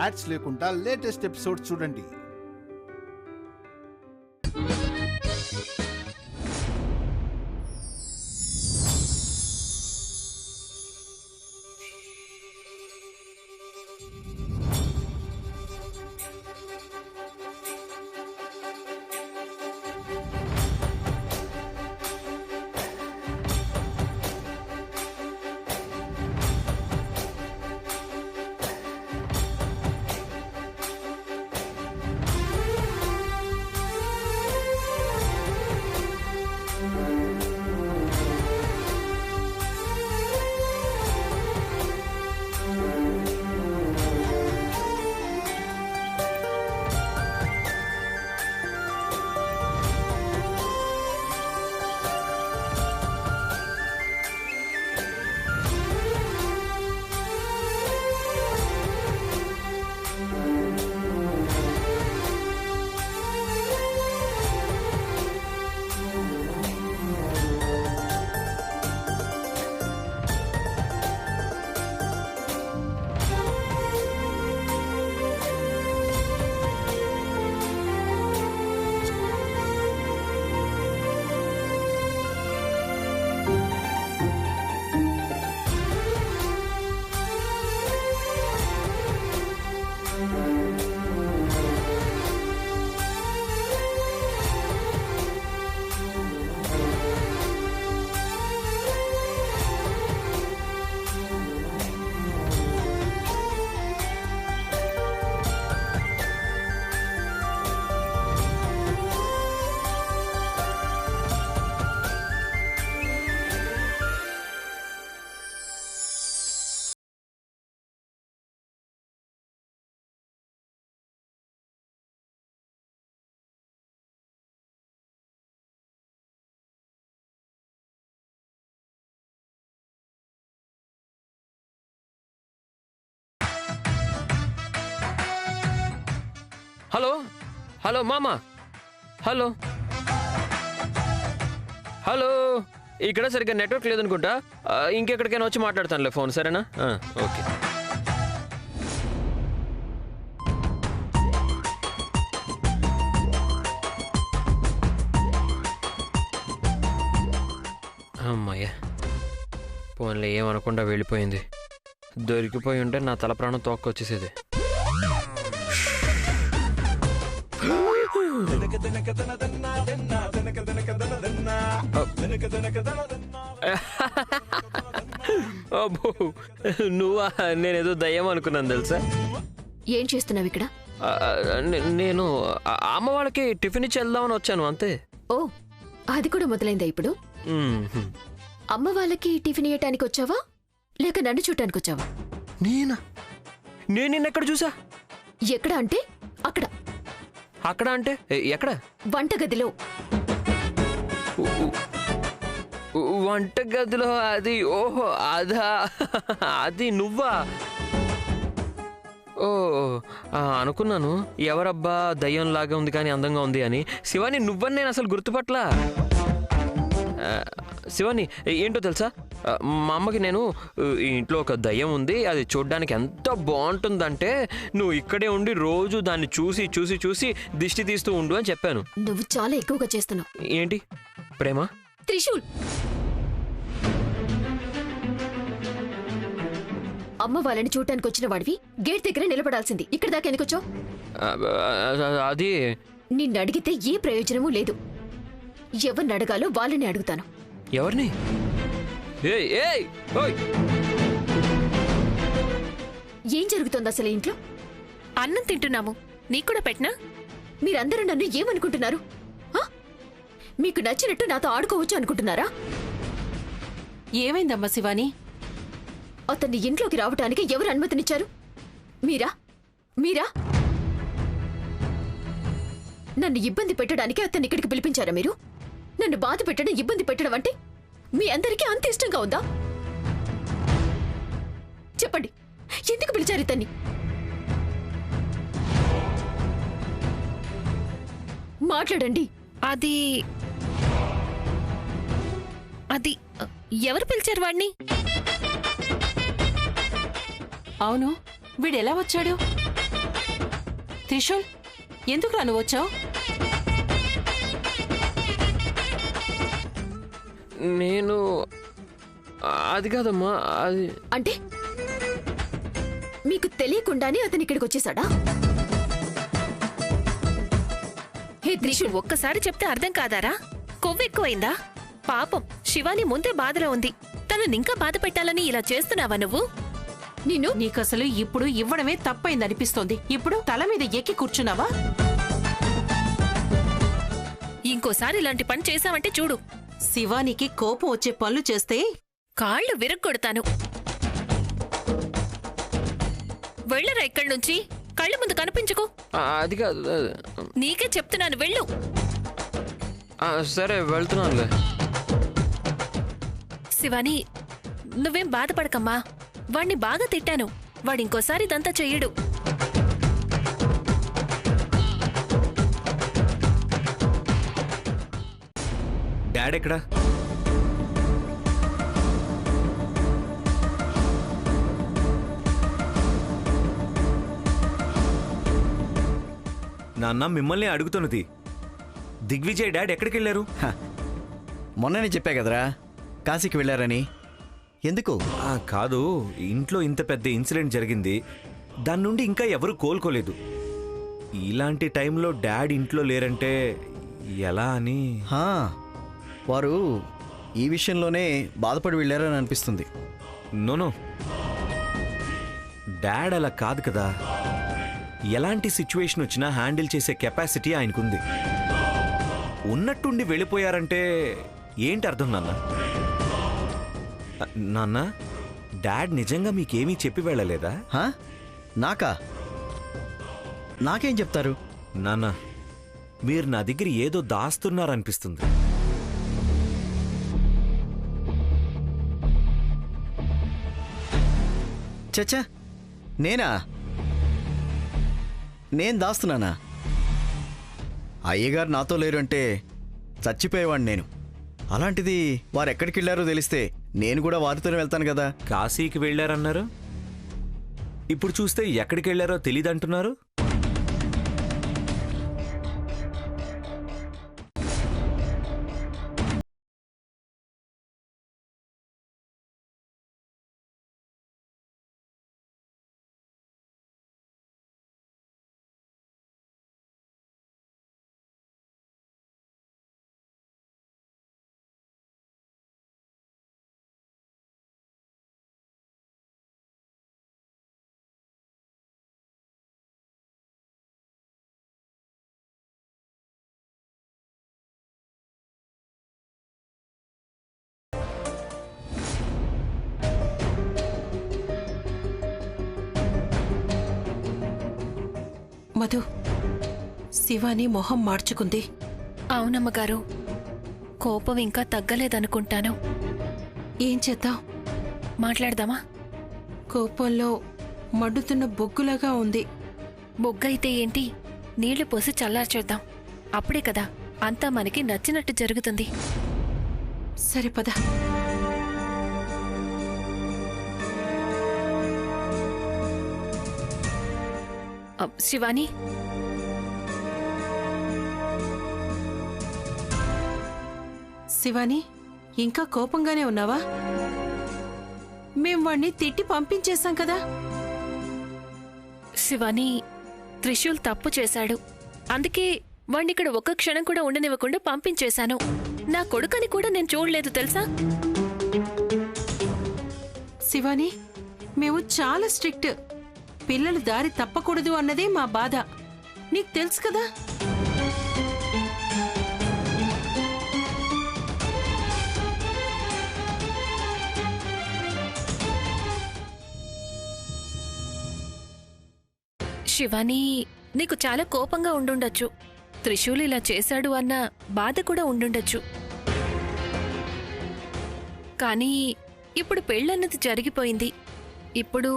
Ads లేకుండా latest episode చూడండి. Hello hello మామా, హలో హలో, ఇక్కడ సరిగ్గా నెట్వర్క్ లేదనుకుంటా. ఇంకెక్కడికైనా వచ్చి మాట్లాడతానులే ఫోన్, సరేనా? ఓకే. అమ్మాయ్యా, ఫోన్లో ఏమనకుండా వెళ్ళిపోయింది. దొరికిపోయి ఉంటే నా తల ప్రాణం తోక్కొచ్చేసేది. అబ్బో, నువ్వా? నేనేదో దయ్యం అనుకున్నాను తెలుసా. ఏం చేస్తున్నావు ఇక్కడ? నేను అమ్మ వాళ్ళకి టిఫిన్ ఇచ్చి వెళ్దామని వచ్చాను, అంతే. ఓ, అది కూడా మొదలైందా ఇప్పుడు? అమ్మ వాళ్ళకి టిఫిన్ ఇవ్వటానికి వచ్చావా లేక నన్ను చూడటానికి వచ్చావా? నేను నిన్నెక్కడ చూసా? ఎక్కడ అంటే అక్కడ. అక్కడ అంటే ఎక్కడ? వంటగదిలో. వంటగదిలో? అది ఓహో అదా, అది నువ్వా? ఓ అనుకున్నాను ఎవరబ్బా దయ్యంలాగా ఉంది కానీ అందంగా ఉంది అని. శివాని, నువ్వని నేను అసలు గుర్తుపట్లా. శివాని, ఏంటో తెలుసా, మా అమ్మకి నేను ఇంట్లో ఒక దయ్యం ఉంది, అది చూడ్డానికి ఎంత బాగుంటుందంటే నువ్వు ఇక్కడే ఉండి రోజు దాన్ని చూసి చూసి చూసి దిష్టి తీస్తూ ఉండు అని చెప్పాను. నువ్వు చాలా ఎక్కువగా చేస్తున్నావు. ఏంటి ప్రేమ? త్రిశూల్, అమ్మ వాళ్ళని చూడటానికి వచ్చిన వాడివి గేట్ దగ్గర నిలబడాల్సింది. ఇక్కడ దాకా ఎందుకొచ్చావు? అది నిన్ను అడిగితే ఏ ప్రయోజనమూ లేదు. ఎవరిని అడగాలో వాళ్ళని అడుగుతాను. ఎవరిని? ఏం జరుగుతోంది అసలు ఇంట్లో? అన్నం తింటున్నాము, నీకు కూడా పెట్టినా? మీరందరూ నన్ను ఏమనుకుంటున్నారు? మీకు నచ్చినట్టు నాతో ఆడుకోవచ్చు అనుకుంటున్నారా? ఏమైందమ్మా శివాని? అతన్ని ఇంట్లోకి రావటానికి ఎవరు అనుమతినిచ్చారు? మీరా? మీరా? నన్ను ఇబ్బంది పెట్టడానికి అతన్ని ఇక్కడికి పిలిపించారా మీరు? నన్ను బాధ పెట్టడం, ఇబ్బంది పెట్టడం అంటే మీ అందరికీ అంత ఇష్టంగా ఉందా? చెప్పండి, ఎందుకు పిలిచారు ఇతన్ని? మాట్లాడండి. అది అది ఎవరు పిలిచారు వాణ్ణి? అవును, వీడెలా వచ్చాడు? త్రిశూల్, ఎందుకురా నువ్వు వచ్చావు? నేను అది కాదమ్మా, అది అంటే మీకు తెలియకుండానే అతను ఇక్కడికి వచ్చేసాడా? హే నీకు త్రిశూల్, ఒక్కసారి చెప్తే అర్థం కాదారా? కొవ్వెక్కువైందా? పాపం శివాని ముందే బాధలో ఉంది. తను ఇంకా బాధ పెట్టాలని ఇలా చేస్తున్నావా నువ్వు? నిన్ను నీకసలు ఇప్పుడు ఇవ్వడమే తప్పైందనిపిస్తోంది. ఇప్పుడు తల మీద ఎక్కి కూర్చున్నావా? ఇంకోసారి ఇలాంటి పని చేశావంటే చూడు, శివానికి కోపం వచ్చే పనులు చేస్తే కాళ్ళు విరగ్గొడతాను. వెళ్ళరా ఇక్కడి నుంచి, కళ్ళ ముందు కనిపించుకో. అది కాదు, నీకే చెప్తున్నాను, వెళ్ళు. సరే వెళ్తున్నానులే. శివాని, నువ్వేం బాధపడకమ్మా. వాణ్ణి బాగా తిట్టాను. వాడింకోసారి ఇదంతా చెయ్యడు. డాడ్ ఎక్కడా? నాన్న మిమ్మల్ని అడుగుతున్నది. దిగ్విజయ్ డాడ్ ఎక్కడికి వెళ్ళారు? మొన్ననే చెప్పా కదరా కాశీకి వెళ్ళారని. ఎందుకు? కాదు, ఇంట్లో ఇంత పెద్ద ఇన్సిడెంట్ జరిగింది, దాని నుండి ఇంకా ఎవరు కోలుకోలేదు. ఇలాంటి టైంలో డాడ్ ఇంట్లో లేరంటే ఎలా అని. హా, వారు ఈ విషయంలోనే బాధపడి వెళ్ళారని అనిపిస్తుంది. నోనో, డాడ్ అలా కాదు కదా. ఎలాంటి సిచ్యువేషన్ వచ్చినా హ్యాండిల్ చేసే కెపాసిటీ ఆయనకుంది. ఉన్నట్టుండి వెళ్ళిపోయారంటే ఏంటి అర్థం నాన్న? నాన్న, డాడ్ నిజంగా మీకేమీ చెప్పి వెళ్ళలేదా? హా? నాకా? నాకేం చెప్తారు? నాన్న, మీరు నా దగ్గర ఏదో దాస్తున్నారనిపిస్తుంది. చచ్చా, నేనా? నేను దాస్తున్నానా? అయ్యగారు నాతో లేరు అంటే చచ్చిపోయేవాడిని నేను. అలాంటిది వారు ఎక్కడికి వెళ్ళారో తెలిస్తే నేను కూడా వారితోనే వెళ్తాను కదా. కాశీకి వెళ్ళారన్నారు, ఇప్పుడు చూస్తే ఎక్కడికి వెళ్ళారో తెలీదంటున్నారు. మధు, శివాని మొహం మార్చుకుంది. అవునమ్మగారు, కోపం ఇంకా తగ్గలేదనుకుంటాను. ఏం చేద్దాం? మాట్లాడదామా? కోపంలో మండుతున్న బొగ్గులాగా ఉంది. బొగ్గైతే ఏంటి, నీళ్లు పోసి చల్లార్చేద్దాం. అప్పుడే కదా అంతా మనకి నచ్చినట్టు జరుగుతుంది. సరే పద. శివాని, శివాని, ఇంకా కోపంగానే ఉన్నావా? మేం వాణ్ణి తిట్టి పంపించేశాం కదా. శివాని, త్రిశూల్ తప్పు చేశాడు. అందుకే వాణ్ణిక్కడ ఒక్క క్షణం కూడా ఉండనివ్వకుండా పంపించేశాను. నా కొడుకని కూడా నేను చూడలేదు తెలుసా? శివాని, మేము చాలా స్ట్రిక్ట్. పిల్లలు దారి తప్పకూడదు అన్నదే మా బాధ. నీకు తెలుసు కదా. శివాని, నీకు చాలా కోపంగా ఉండుండొచ్చు. త్రిశూల్ ఇలా చేశాడు అన్న బాధ కూడా ఉండుండొచ్చు. కానీ ఇప్పుడు పెళ్ళన్నది జరిగిపోయింది. ఇప్పుడు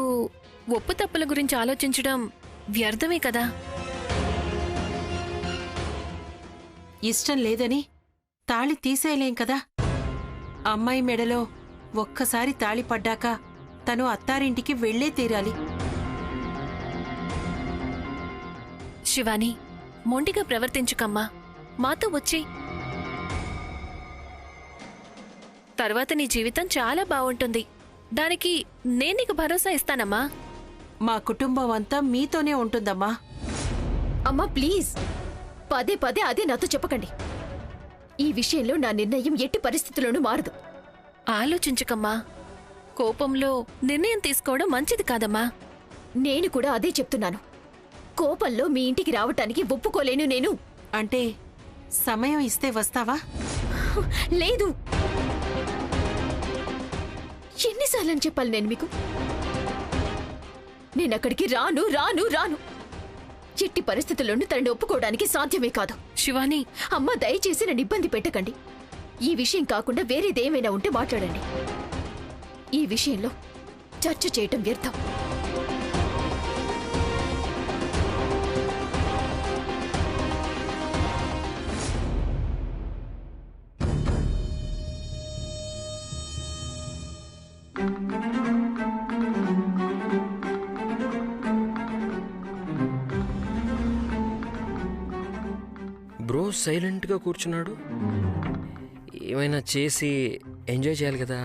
ఒప్పు తప్పుల గురించి ఆలోచించడం వ్యర్థమే కదా. ఇష్టం లేదని తాళి తీసేయలేం కదా. అమ్మాయి మెడలో ఒక్కసారి తాళి పడ్డాక తను అత్తారింటికి వెళ్లే తీరాలి. శివాని, మొండిగా ప్రవర్తించుకమ్మా, మాతో వచ్చి తర్వాత నీ జీవితం చాలా బాగుంటుంది. దానికి నేను నీకు భరోసా ఇస్తానమ్మా. మా కుటుంబం అంతా మీతోనే ఉంటుందమ్మా. అమ్మా ప్లీజ్, పదే పదే అదే నాతో చెప్పకండి. ఈ విషయంలో నా నిర్ణయం ఎట్టి పరిస్థితుల్లోనూ మారదు. ఆలోచించుకమ్మా. కోపంలో నిర్ణయం తీసుకోవడం మంచిది కాదమ్మా. నేను కూడా అదే చెప్తున్నాను. కోపంలో మీ ఇంటికి రావటానికి ఒప్పుకోలేను నేను. అంటే సమయం ఇస్తే వస్తావా? లేదు. ఎన్నిసార్లని చెప్పాలి నేను మీకు? నేనక్కడికి రాను రాను రాను. ఎట్టి పరిస్థితుల్లోనూ తనని ఒప్పుకోవడానికి సాధ్యమే కాదు. శివాని, అమ్మ దయచేసి నన్ను ఇబ్బంది పెట్టకండి. ఈ విషయం కాకుండా వేరేదేమైనా ఉంటే మాట్లాడండి. ఈ విషయంలో చర్చ చేయటం వ్యర్థం. బ్రో సైలెంట్గా కూర్చున్నాడు. ఏమైనా చేసి ఎంజాయ్ చేయాలి కదా.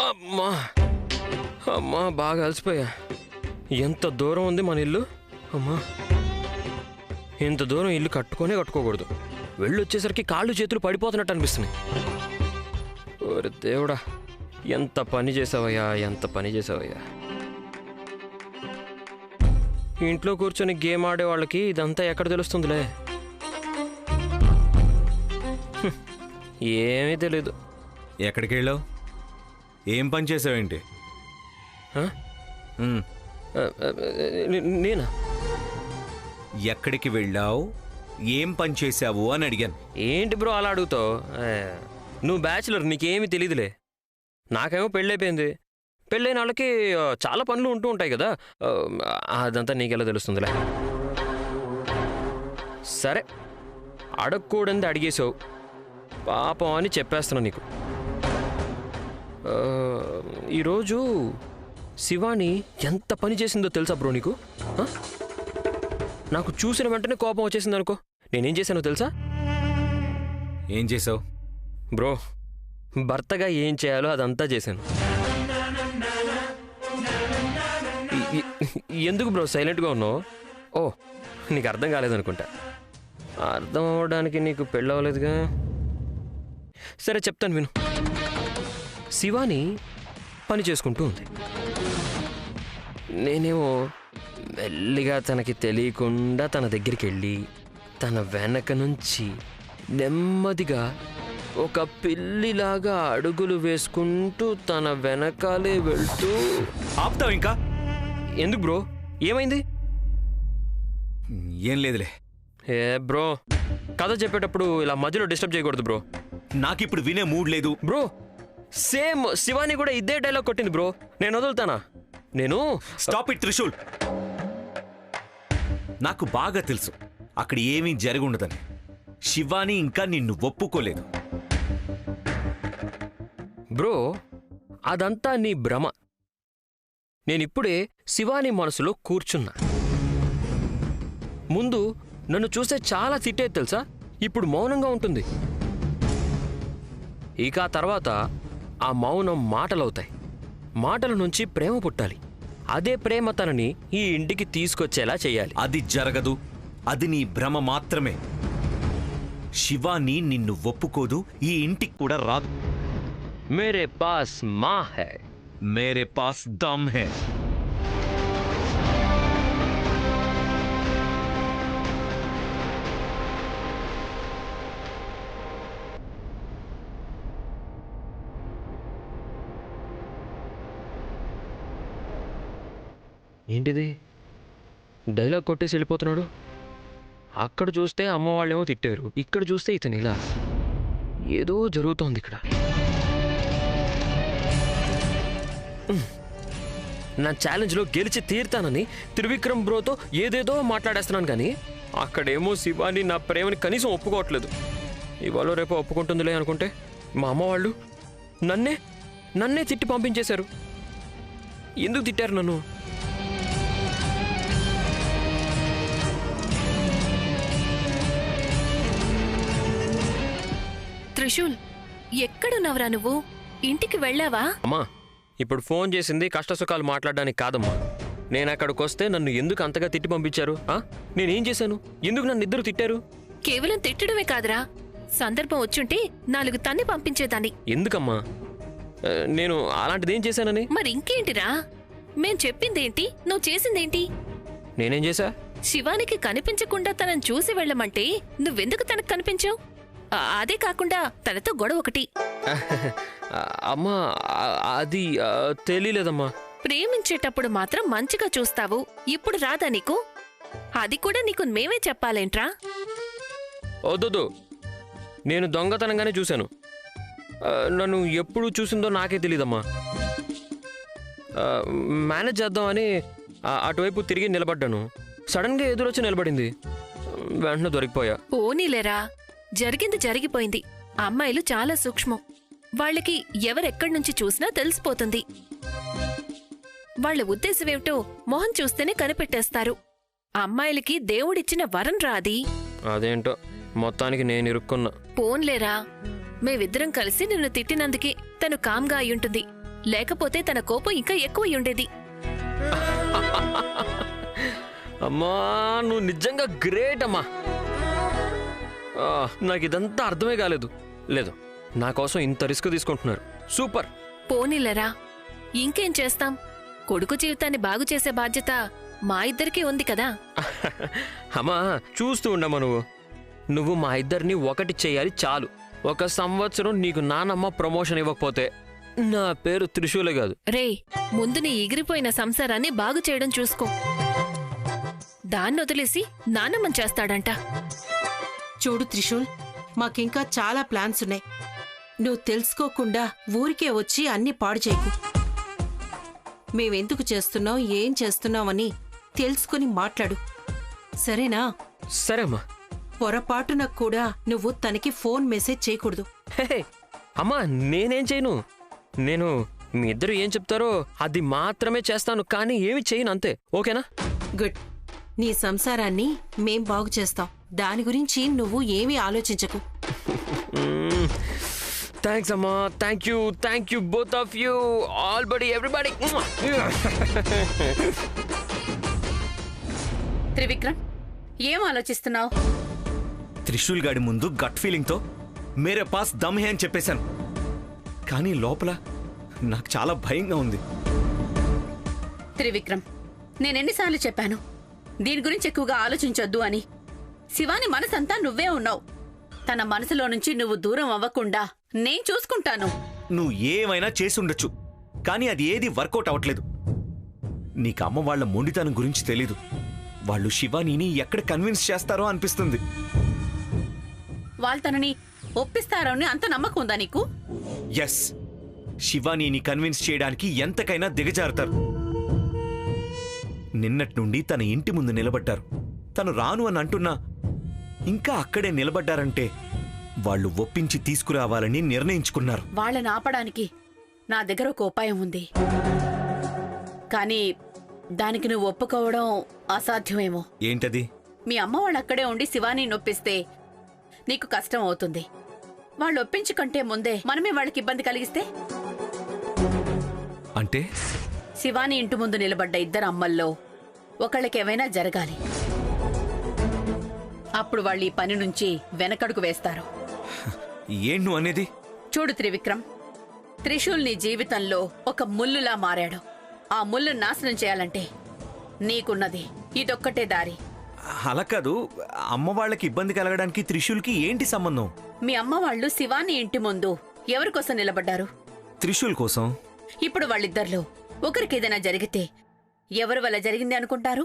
అమ్మా అమ్మా, బాగా అలసిపోయా. ఎంత దూరం ఉంది మన ఇల్లు? అమ్మా, ఇంత దూరం ఇల్లు కట్టుకోకూడదు. వెళ్ళొచ్చేసరికి కాళ్ళు చేతులు పడిపోతున్నట్టు అనిపిస్తున్నాయి. ఓరి దేవుడా, ఎంత పని చేసావయ్యా, ఎంత పని చేసావయ్యా. ఇంట్లో కూర్చొని గేమ్ ఆడే వాళ్ళకి ఇదంతా ఎక్కడ తెలుస్తుందిలే. ఏమీ తెలీదు. ఎక్కడికి వెళ్ళావు? ఏం పని చేసావేంటి? నేనా? ఎక్కడికి వెళ్ళావు, ఏం పని చేసావు అని అడిగాను. ఏంటి బ్రో అలా అడుగుతావు? నువ్వు బ్యాచులర్, నీకేమీ తెలీదులే. నాకేమో పెళ్ళైపోయింది. పెళ్ళైన వాళ్ళకి చాలా పనులు ఉంటూ ఉంటాయి కదా, అదంతా నీకెలా తెలుస్తుందిలే. సరే, అడగకూడదు అడిగేసావు, పాపం అని చెప్పేస్తున్నా నీకు. ఈరోజు శివాని ఎంత పని చేసిందో తెలుసా బ్రో నీకు? నాకు చూసిన వెంటనే కోపం వచ్చేసింది అనుకో. నేనేం చేశానో తెలుసా? ఏం చేసావు బ్రో? భర్తగా ఏం చేయాలో అదంతా చేశాను. ఎందుకు బ్రో సైలెంట్గా ఉన్నావు? ఓ, నీకు అర్థం కాలేదనుకుంటా. అర్థం అవ్వడానికి నీకు పెళ్ళవలేదుగా. సరే చెప్తాను విను. శివాని పని చేసుకుంటూ ఉంది. నేనేమో మెల్లిగా తనకి తెలియకుండా తన దగ్గరికి వెళ్ళి తన వెనక నుంచి నెమ్మదిగా ఒక పిల్లిలాగా అడుగులు వేసుకుంటూ తన వెనకాలే వెళ్తూ. ఆపుతావు ఇంకా? ఎందుకు బ్రో, ఏమైంది? ఏం లేదులే. ఏ బ్రో, కథ చెప్పేటప్పుడు ఇలా మధ్యలో డిస్టర్బ్ చేయకూడదు బ్రో. నాకిప్పుడు వినే మూడ్ లేదు. బ్రో, సేమ్ శివాని కూడా ఇదే డైలాగ్ కొట్టింది బ్రో. నేను వదులుతానా? నేను స్టాప్ ఇట్ త్రిశూల్. నాకు బాగా తెలుసు అక్కడ ఏమీ జరిగి ఉండదని. శివాని ఇంకా నిన్ను ఒప్పుకోలేదు. బ్రో, అదంతా నీ భ్రమ. నేనిప్పుడే శివాని మనసులో కూర్చున్నా. ముందు నన్ను చూస్తే చాలా తిట్టేది తెలుసా? ఇప్పుడు మౌనంగా ఉంటుంది. ఇక ఆ తర్వాత ఆ మౌనం మాటలవుతాయి. మాటల నుంచి ప్రేమ పుట్టాలి. అదే ప్రేమ తనని ఈ ఇంటికి తీసుకొచ్చేలా చేయాలి. అది జరగదు. అది నీ భ్రమ మాత్రమే. శివాని నిన్ను ఒప్పుకోదు, ఈ ఇంటికి కూడా రాదు. మేరే పాస్ మా హై, మేరే పాస్ దమ్ హై. ఏంటిది? డైలాగ్ కొట్టేసి వెళ్ళిపోతున్నాడు. అక్కడ చూస్తే అమ్మ వాళ్ళేమో తిట్టారు, ఇక్కడ చూస్తే ఇతను ఇలా. ఏదో జరుగుతోంది ఇక్కడ. నా ఛాలెంజ్లో గెలిచి తీరుతానని త్రివిక్రమ్ బ్రోతో ఏదేదో మాట్లాడేస్తున్నాను, కానీ అక్కడేమో శివాని నా ప్రేమని కనీసం ఒప్పుకోవట్లేదు. ఇవాళ రేపు ఒప్పుకుంటుందిలే అనుకుంటే మా అమ్మ వాళ్ళు నన్నే తిట్టి పంపించేశారు. ఎందుకు తిట్టారు నన్ను? త్రిశూల్, ఎక్కడున్నావురా నువ్వు? ఇంటికి వెళ్ళావా? అమ్మా, ఇప్పుడు ఫోన్ చేసింది కష్టసుఖాలు మాట్లాడడానికి కాదమ్మా. నేను అక్కడికి వస్తే నన్ను ఎందుకు అంతగా తిట్టి పంపించారు? నేనేం చేశాను? ఎందుకు నన్ను ఇద్దరు తిట్టారు? కేవలం తిట్టడమే కాదురా, సందర్భం వచ్చుంటే 4 తన్ని పంపించేదాన్ని. ఎందుకమ్మా? నేను అలాంటిదేం చేశానని? మరి ఇంకేంటిరా? మేం చెప్పిందేంటి, నువ్వు చేసిందేంటి? నేనేం చేశా? శివానికి కనిపించకుండా తనని చూసి వెళ్ళమంటే నువ్వెందుకు తనకు కనిపించావు? అదే కాకుండా తనతో గొడవ ఒకటి. అమ్మా, అది తెలియలేదమ్మా. ప్రేమించేటప్పుడు మాత్రం మంచిగా చూస్తావు, ఇప్పుడు రాదా నీకు? అది కూడా నీకు మేమే చెప్పాలేంట్రా? వద్దు, నేను దొంగతనంగానే చూశాను. నన్ను ఎప్పుడు చూసిందో నాకే తెలీదమ్మా. మేనేజ్ చేద్దామని అటువైపు తిరిగి నిలబడ్డాను. సడన్గా ఎదురొచ్చి నిలబడింది. వెంటనే దొరికిపోయా. పోనీలేరా, జరిగింది జరిగిపోయింది. అమ్మాయిలు చాలా సూక్ష్మం. వాళ్ళకి ఎవరెక్కడి నుంచి చూసినా తెలిసిపోతుంది. వాళ్ళ ఉద్దేశమేమిటో మొహం చూస్తేనే కనిపెట్టేస్తారు. అమ్మాయిలకి దేవుడిచ్చిన వరం రాది. అదేంటో మొత్తానికి నేను ఇరుక్కున్నా. పోన్లేరా, మేమిద్దరం కలిసి నిన్ను తిట్టినందుకే తను కామ్గా అయ్యుంటుంది. లేకపోతే తన కోపం ఇంకా ఎక్కువయ్యుండేది. అమ్మా, నువ్వు నిజంగా గ్రేట్ అమ్మా. నాకు ఇదంతా అర్థమే కాలేదు. లేదు, నా కోసం ఇంత రిస్క్ తీసుకుంటున్నారు. సూపర్. పోనీలేరా, ఇంకేం చేస్తాం? కొడుకు జీవితాన్ని బాగు చేసే బాధ్యత మా ఇద్దరికీ ఉంది కదా. అమ్మా, చూస్తూ ఉండమ్మా. నువ్వు మా ఇద్దరిని ఒకటి చేయాలి చాలు. 1 సంవత్సరం నీకు నానమ్మ ప్రమోషన్ ఇవ్వకపోతే నా పేరు త్రిశూలే కాదు. రే, ముందు నీ ఎగిరిపోయిన సంసారాన్ని బాగు చేయడం చూసుకో. దాన్ని వదిలేసి నానమ్మని చేస్తాడంట. చూడు త్రిశూల్, మాకింకా చాలా ప్లాన్స్ ఉన్నాయి. నువ్వు తెలుసుకోకుండా ఊరికే వచ్చి అన్ని పాడు చేయకు. మేమెందుకు చేస్తున్నాం, ఏం చేస్తున్నామని తెలుసుకుని మాట్లాడు, సరేనా? సరే అమ్మా. పొరపాటున కూడా నువ్వు తనకి ఫోన్ మెసేజ్ చేయకూడదు. హే, అమ్మా, నేనేం చేయను. నేను మీ ఇద్దరు ఏం చెప్తారో అది మాత్రమే చేస్తాను, కానీ ఏమి చేయను, అంతే. ఓకేనా? గుడ్. నీ సంసారాన్ని మేం బాగు చేస్తాం. దాని గురించి నువ్వు ఏమీ ఆలోచించకు. థ్యాంక్స్ అమ్మా. Thank you both of you, all buddy, everybody. Trivikram, ఏం ఆలోచిస్తున్నావు? త్రిశూల్ గాడి ముందు గట్ ఫీలింగ్తో మేరే పాస్ దమ్ హే అని చెప్పేశాను. కానీ లోపల నాకు చాలా భయంగా ఉంది. త్రివిక్రమ్, నేనెన్నిసార్లు చెప్పాను దీని గురించి ఎక్కువగా ఆలోచించొద్దు అని? శివాని మనసంతా నువ్వే ఉన్నావు. తన మనసులో నుంచి నువ్వు దూరం అవ్వకుండా నేను చూసుకుంటాను. నువ్వు ఏమైనా చేసి ఉండొచ్చు, కానీ అది ఏది వర్కౌట్ అవ్వట్లేదు. నీకు అమ్మ వాళ్ళ మొండితనం గురించి తెలీదు. వాళ్ళు శివానీని ఎక్కడ కన్విన్స్ చేస్తారో అనిపిస్తుంది. వాళ్ళు తనని ఒప్పిస్తారని అంత నమ్మకం ఉందా నీకు? ఎస్, శివానీని కన్విన్స్ చేయడానికి ఎంతకైనా దిగజారుతారు. నిన్నటి నుండి తన ఇంటి ముందు నిలబడ్డారు. తను రాను అని అంటున్నా ఇంకా అక్కడే నిలబడ్డారంటే వాళ్ళు ఒప్పించి తీసుకురావాలని నిర్ణయించుకున్నారు. వాళ్ళని ఆపడానికి నా దగ్గర ఒక ఉపాయం ఉంది, కానీ దానికి నువ్వు ఒప్పుకోవడం అసాధ్యమేమో. ఏంటది? మీ అమ్మ వాళ్ళు అక్కడే ఉండి శివాని నొప్పిస్తే నీకు కష్టం అవుతుంది. వాళ్ళు ఒప్పించుకంటే ముందే మనమే వాళ్ళకి ఇబ్బంది కలిగిస్తే? అంటే శివాని ఇంటి ముందు నిలబడ్డ 2 అమ్మల్లో ఒకళ్ళకేమైనా జరగాలి. అప్పుడు వాళ్ళు ఈ పని నుంచి వెనకడుగు వేస్తారు. ఏం నువ్వు అనేది? చూడు త్రివిక్రమ్, త్రిశూల్ నీ జీవితంలో ఒక ముల్లులా మారాడు. ఆ ముల్లు నాశనం చేయాలంటే నీకున్నది ఇదొక్కటే దారి. అలా కాదు, అమ్మ వాళ్ళకి ఇబ్బంది కలగడానికి త్రిశూల్కి ఏంటి సంబంధం? మీ అమ్మ వాళ్ళు శివాని ఇంటి ముందు ఎవరికోసం నిలబడ్డారు? త్రిశూల్ కోసం. ఇప్పుడు వాళ్ళిద్దరిలో ఒకరికేదైనా జరిగితే ఎవరి వల్ల జరిగింది అనుకుంటారు?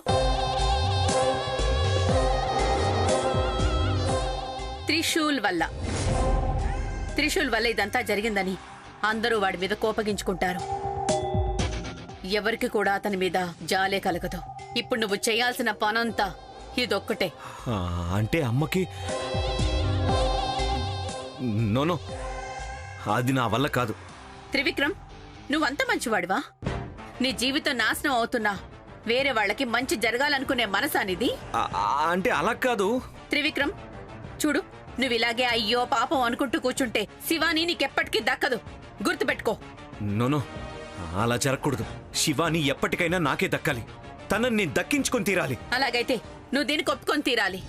త్రిశూల్ వల్ల. త్రిశూల్ వల్ల ఇదంతా జరిగిందని అందరూ వాడి మీద కోపగించుకుంటారు. ఎవరికి కూడా అతని మీద జాలే కలగదు. ఇప్పుడు నువ్వు చేయాల్సిన పనంతా ఇదొక్కటే. అంటే అమ్మకి నోనో, అది నా వల్ల కాదు. త్రివిక్రమ్, నువ్వంత మంచివాడివా? నీ జీవితం నాశనం అవుతున్నా వేరే వాళ్ళకి మంచి జరగాలనుకునే మనసానిది? అంటే అలా కాదు. త్రివిక్రమ్, చూడు, నువ్వు ఇలాగే అయ్యో పాపం అనుకుంటూ కూర్చుంటే శివాని నీకెప్పటికీ దక్కదు. గుర్తుపెట్టుకో. నోనో, అలా జరగకూడదు. శివాని ఎప్పటికైనా నాకే దక్కాలి. తనని నేను దక్కించుకొని తీరాలి. అలాగైతే నువ్వు దీనికి ఒప్పుకొని తీరాలి.